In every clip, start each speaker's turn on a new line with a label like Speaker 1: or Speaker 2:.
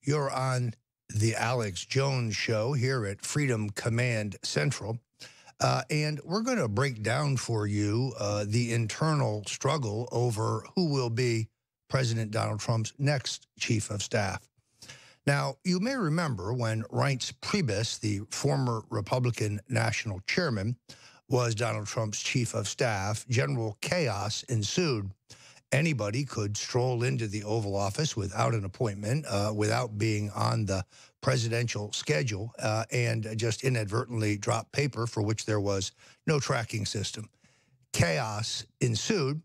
Speaker 1: You're on the Alex Jones Show here at Freedom Command Central. And we're going to break down for you the internal struggle over who will be President Donald Trump's next chief of staff. Now, you may remember when Reince Priebus, the former Republican national chairman, was Donald Trump's chief of staff, general chaos ensued. Anybody could stroll into the Oval Office without an appointment, without being on the presidential schedule, and just inadvertently drop paper for which there was no tracking system. Chaos ensued,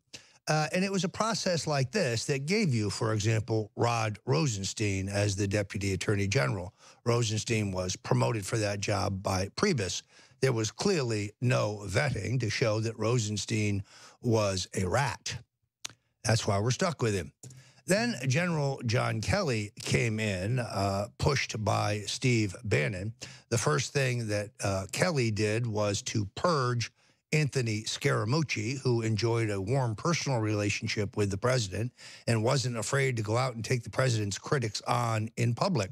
Speaker 1: and it was a process like this that gave you, for example, Rod Rosenstein as the Deputy Attorney General. Rosenstein was promoted for that job by Priebus. There was clearly no vetting to show that Rosenstein was a rat. That's why we're stuck with him. Then General John Kelly came in, pushed by Steve Bannon. The first thing that Kelly did was to purge Anthony Scaramucci, who enjoyed a warm personal relationship with the president and wasn't afraid to go out and take the president's critics on in public.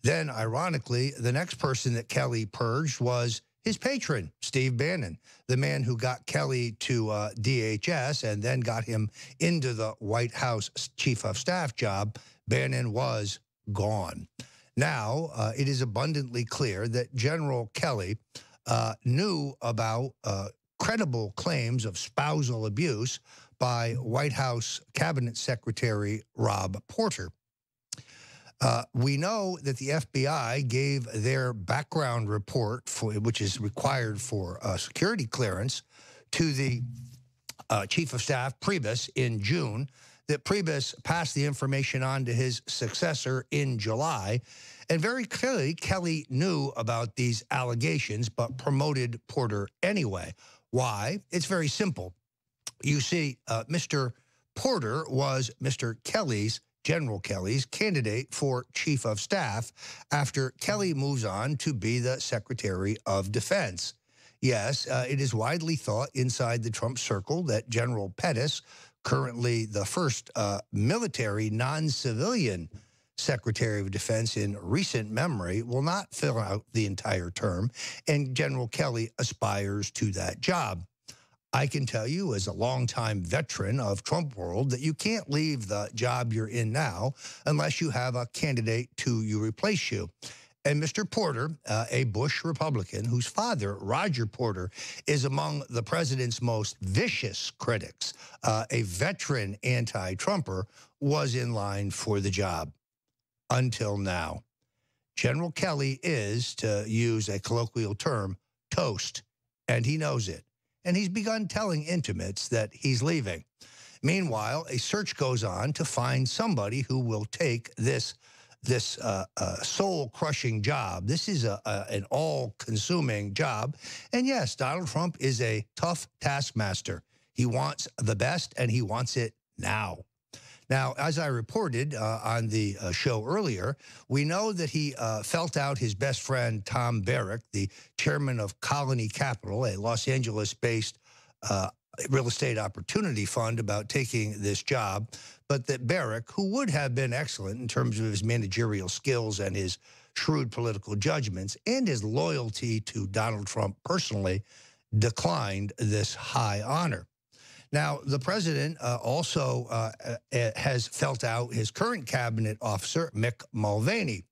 Speaker 1: Then, ironically, the next person that Kelly purged was his patron, Steve Bannon, the man who got Kelly to DHS and then got him into the White House chief of staff job. Bannon was gone. Now, it is abundantly clear that General Kelly knew about credible claims of spousal abuse by White House Cabinet Secretary Rob Porter. We know that the FBI gave their background report, which is required for security clearance, to the Chief of Staff, Priebus, in June, that Priebus passed the information on to his successor in July. And very clearly, Kelly knew about these allegations, but promoted Porter anyway. Why? It's very simple. You see, Mr. Porter was Mr. Kelly's, General Kelly's, candidate for Chief of Staff after Kelly moves on to be the Secretary of Defense. Yes, it is widely thought inside the Trump circle that General Pettis, currently the first military non-civilian Secretary of Defense in recent memory, will not fill out the entire term, and General Kelly aspires to that job. I can tell you as a longtime veteran of Trump world that you can't leave the job you're in now unless you have a candidate to replace you. And Mr. Porter, a Bush Republican whose father, Roger Porter, is among the president's most vicious critics, a veteran anti-Trumper, was in line for the job until now. General Kelly is, to use a colloquial term, toast, and he knows it. And he's begun telling intimates that he's leaving. Meanwhile, a search goes on to find somebody who will take this soul-crushing job. This is an all-consuming job. And yes, Donald Trump is a tough taskmaster. He wants the best, and he wants it now. Now, as I reported on the show earlier, we know that he felt out his best friend, Tom Barrack, the chairman of Colony Capital, a Los Angeles-based real estate opportunity fund, about taking this job, but that Barrack, who would have been excellent in terms of his managerial skills and his shrewd political judgments and his loyalty to Donald Trump personally, declined this high honor. Now, the president also has felt out his current cabinet officer, Mick Mulvaney,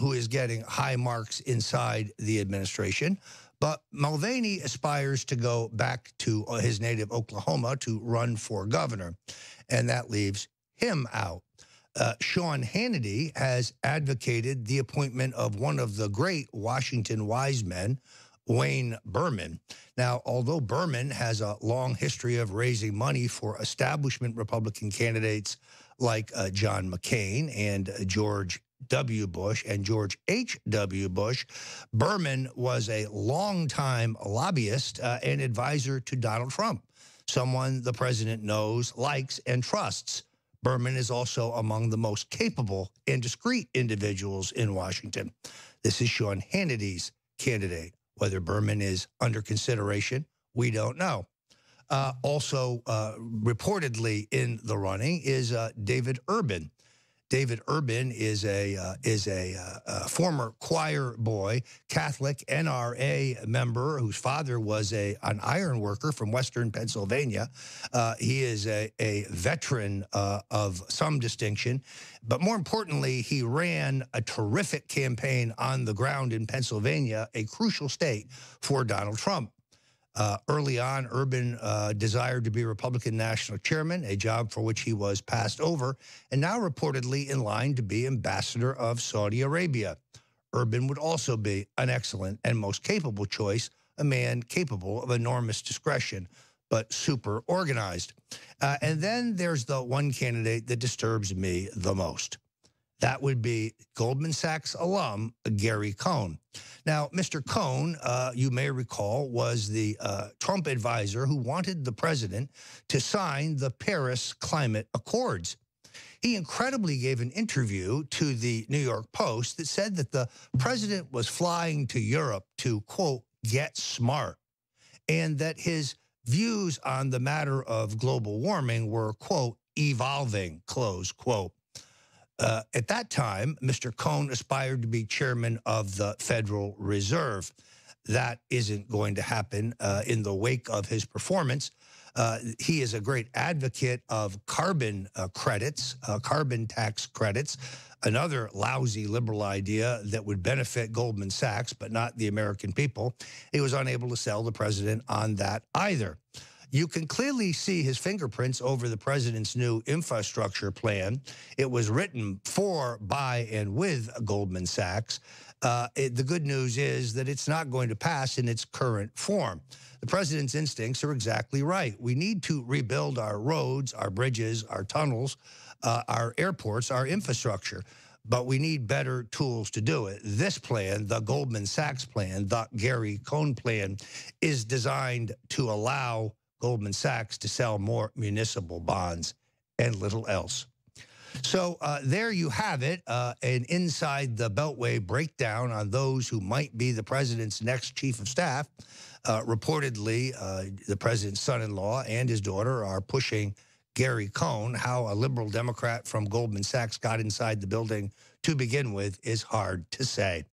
Speaker 1: who is getting high marks inside the administration. But Mulvaney aspires to go back to his native Oklahoma to run for governor, and that leaves him out. Sean Hannity has advocated the appointment of one of the great Washington wise men, Wayne Berman. Now, although Berman has a long history of raising money for establishment Republican candidates like John McCain and George W. Bush and George H.W. Bush, Berman was a longtime lobbyist and advisor to Donald Trump, someone the president knows, likes, and trusts. Berman is also among the most capable and discreet individuals in Washington. This is Sean Hannity's candidate. Whether Berman is under consideration, we don't know. Also reportedly in the running is David Urban. David Urban is a former choir boy, Catholic NRA member whose father was an iron worker from Western Pennsylvania. He is a veteran of some distinction, but more importantly, he ran a terrific campaign on the ground in Pennsylvania, a crucial state for Donald Trump. Early on, Urban desired to be Republican national chairman, a job for which he was passed over, and now reportedly in line to be ambassador of Saudi Arabia. Urban would also be an excellent and most capable choice, a man capable of enormous discretion, but super organized. And then there's the one candidate that disturbs me the most. That would be Goldman Sachs alum Gary Cohn. Now, Mr. Cohn, you may recall, was the Trump advisor who wanted the president to sign the Paris Climate Accords. He incredibly gave an interview to the New York Post that said that the president was flying to Europe to, quote, get smart, and that his views on the matter of global warming were, quote, evolving, close quote. At that time, Mr. Cohn aspired to be chairman of the Federal Reserve. That isn't going to happen in the wake of his performance. He is a great advocate of carbon credits, carbon tax credits, another lousy liberal idea that would benefit Goldman Sachs, but not the American people. He was unable to sell the president on that either. You can clearly see his fingerprints over the president's new infrastructure plan. It was written for, by, and with Goldman Sachs. The good news is that it's not going to pass in its current form. The president's instincts are exactly right. We need to rebuild our roads, our bridges, our tunnels, our airports, our infrastructure. But we need better tools to do it. This plan, the Goldman Sachs plan, the Gary Cohn plan, is designed to allow Goldman Sachs to sell more municipal bonds and little else. So there you have it, an inside the Beltway breakdown on those who might be the president's next chief of staff. Reportedly, the president's son-in-law and his daughter are pushing Gary Cohn. How a liberal Democrat from Goldman Sachs got inside the building to begin with is hard to say.